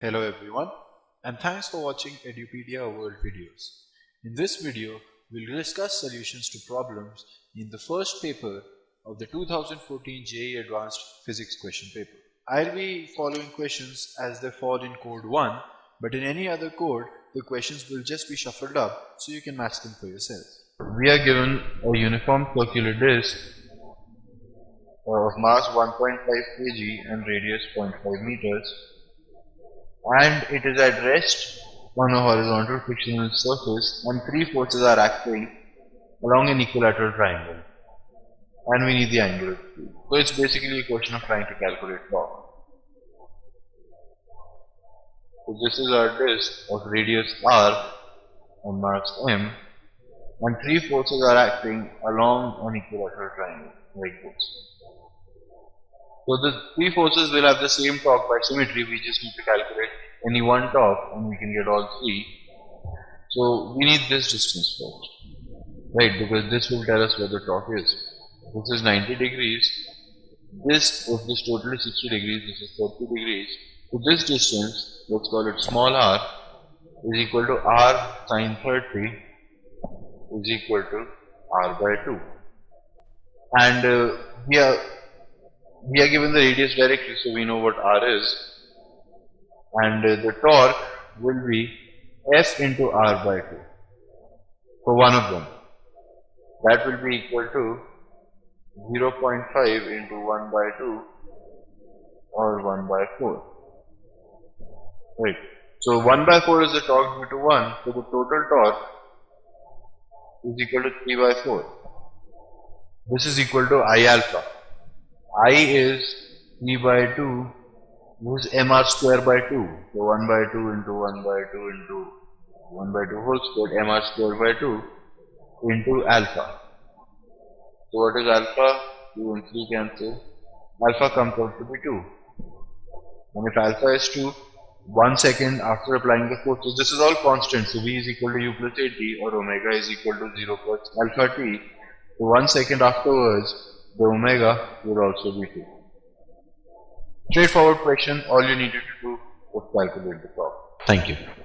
Hello everyone, and thanks for watching Edupedia World videos. In this video, we'll discuss solutions to problems in the first paper of the 2014 JEE Advanced Physics question paper. I'll be following questions as they fall in code 1, but in any other code, the questions will just be shuffled up so you can match them for yourself. We are given a uniform circular disc of mass 1.5 kg and radius 0.5 meters, and it is at rest on a horizontal frictional surface, and three forces are acting along an equilateral triangle, and we need the angular speed. So it's basically a question of trying to calculate torque. So this is our disc of radius r and mass m, and three forces are acting along an equilateral triangle like this. So the three forces will have the same torque by symmetry. We just need to calculate any one torque and we can get all three. So we need this distance first, right? Because this will tell us where the torque is. This is 90 degrees. This, if this total is 60 degrees, this is 30 degrees. So this distance, let's call it small r, is equal to r sine 30 is equal to r by 2. And we are given the radius directly, so we know what r is, and the torque will be F into r by 2 for one of them. That will be equal to 0.5 into 1 by 2 or 1 by 4. Right. So 1 by 4 is the torque due to 1, so the total torque is equal to 3 by 4. This is equal to I alpha. I is 3 by 2, this is mr square by 2. So 1 by 2 into 1 by 2 into 1 by 2 whole square, mr square by 2 into alpha. So what is alpha? 2 and 3 cancel. Alpha comes out to be 2. And if alpha is 2, 1 second after applying the force, so this is all constant, so v is equal to u plus at or omega is equal to 0 plus alpha t. So 1 second afterwards, the omega will also be 2. Straightforward question, all you needed to do was calculate the torque. Thank you.